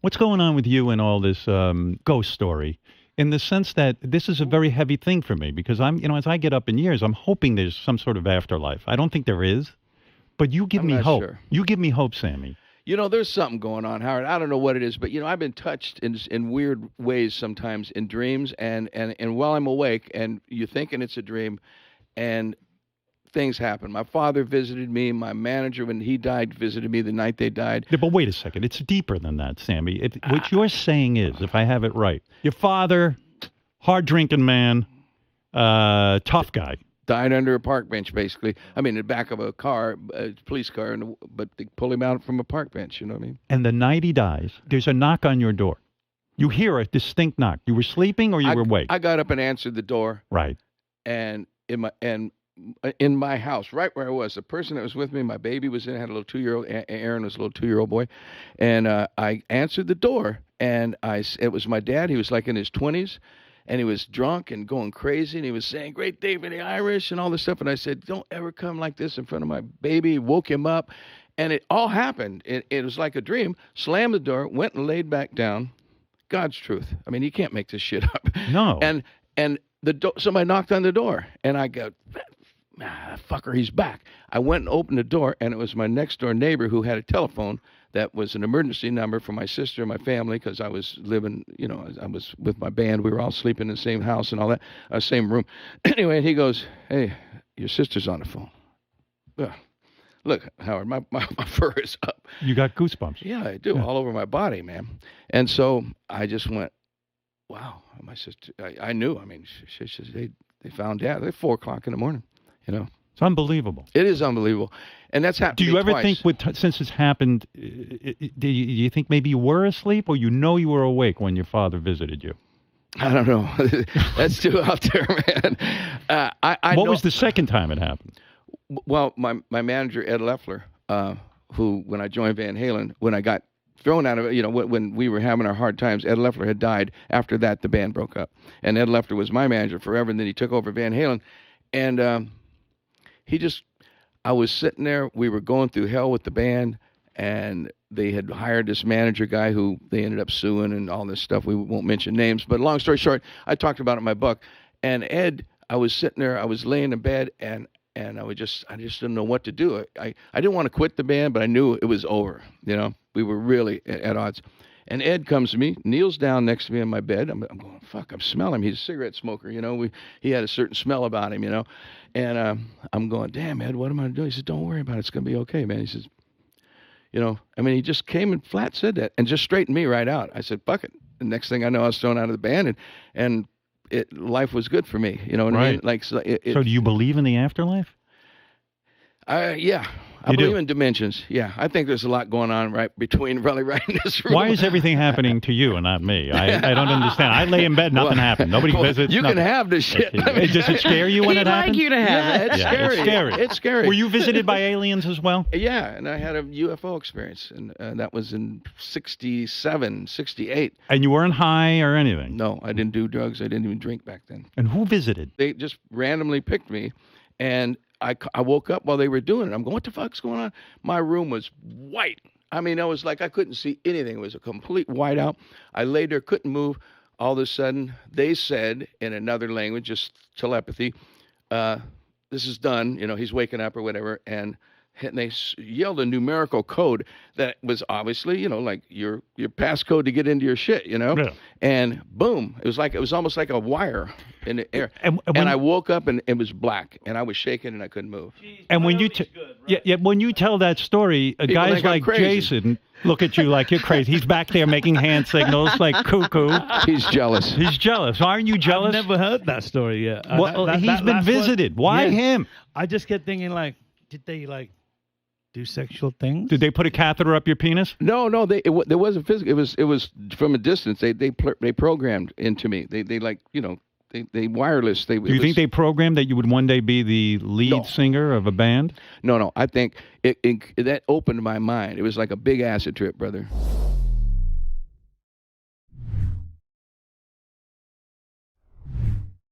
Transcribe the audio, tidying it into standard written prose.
What's going on with you and all this ghost story? In the sense that this is a very heavy thing for me because as I get up in years, I'm hoping there's some sort of afterlife. I don't think there is, but you give I'm me not hope. sure. You give me hope, Sammy. There's something going on, Howard. I don't know what it is, but I've been touched in weird ways sometimes in dreams and while I'm awake, and you're thinking it's a dream, and things happen. My father visited me. My manager, when he died, visited me the night they died. Yeah, but wait a second. It's deeper than that, Sammy. What you're saying is, if I have it right, your father, hard drinking man, tough guy. Died under a park bench, basically. I mean, in the back of a car, a police car, but they pulled him out from a park bench, you know what I mean? And the night he dies, there's a knock on your door. You hear a distinct knock. You were sleeping or you were awake? I got up and answered the door. Right. And in my house, right where I was, the person that was with me, my baby was in, had a little 2-year-old, Aaron was a little 2-year-old boy, and I answered the door, and it was my dad. He was like in his 20s, and he was drunk and going crazy, and he was saying, "Great day for the Irish," and all this stuff, and I said, "Don't ever come like this in front of my baby." Woke him up, and it all happened. It was like a dream. Slammed the door, went and laid back down. God's truth. I mean, you can't make this shit up. No. And somebody knocked on the door, and I go, fucker, he's back. I went and opened the door, and it was my next door neighbor who had a telephone that was an emergency number for my sister and my family, because I was living, I was with my band. We were all sleeping in the same house and all that, same room. Anyway, he goes, "Hey, your sister's on the phone." Ugh. Look, Howard, my fur is up. You got goosebumps. Yeah, I do, all over my body, man. And so I just went, wow, my sister, I knew. I mean, they found Dad at 4 o'clock in the morning, It's unbelievable. It is unbelievable. And that's happened Do to you me ever twice. think, since it's happened, do you think maybe you were asleep or you were awake when your father visited you? I don't know. That's too out there, man. What was the second time it happened? Well, my manager, Ed Leffler, who, when I joined Van Halen, when I got thrown out of it, when we were having our hard times, Ed Leffler had died. After that, the band broke up. And Ed Leffler was my manager forever, and then he took over Van Halen. And I was sitting there, we were going through hell with the band, and they had hired this manager guy who they ended up suing and all this stuff. We won't mention names, but long story short, I talked about it in my book. And Ed, I was sitting there, I was laying in bed, and I just didn't know what to do. I didn't want to quit the band, but I knew it was over. We were really at odds. And Ed comes to me, kneels down next to me in my bed. I'm going, fuck, I'm smelling him. He's a cigarette smoker, he had a certain smell about him, And I'm going, damn, Ed, what am I going to do? He says, don't worry about it. It's going to be okay, man. He says, he just came and flat said that and just straightened me right out. I said, fuck it. The next thing I know, I was thrown out of the band, and life was good for me. You know what I mean? Like, so do you believe in the afterlife? Yeah. I believe in dimensions. Yeah, I think there's a lot going on right in this room. Why is everything happening to you and not me? I don't understand. I lay in bed, nothing happened. Nobody visits. You nothing. can have this shit. Does it scare you when it happens? He'd like you to have it. It's scary. It's scary. It's scary. Were you visited by aliens as well? Yeah, and I had a UFO experience, and that was in 67, 68. And you weren't high or anything? No, I didn't do drugs. I didn't even drink back then. And who visited? They just randomly picked me, and I woke up while they were doing it. I'm going, what the fuck's going on? My room was white. I mean, it was like I couldn't see anything. It was a complete whiteout. I lay there, couldn't move. All of a sudden, they said in another language, just telepathy, this is done. He's waking up or whatever. And they yelled a numerical code that was obviously, like your passcode to get into your shit, Yeah. And boom, it was almost like a wire in the air. And I woke up and it was black, and I was shaking and I couldn't move. And when you when you tell that story, guys like Jason look at you like you're crazy. He's back there making hand signals like cuckoo. He's jealous. He's jealous. Aren't you jealous? I've never heard that story yet. Well, he's been visited. Why him? I just kept thinking, like, did they do sexual things? Did they put a catheter up your penis? No. There wasn't physical. It was from a distance. They programmed into me. They wireless. Do you think they programmed that you would one day be the lead singer of a band? No. I think it that opened my mind. It was like a big acid trip, brother.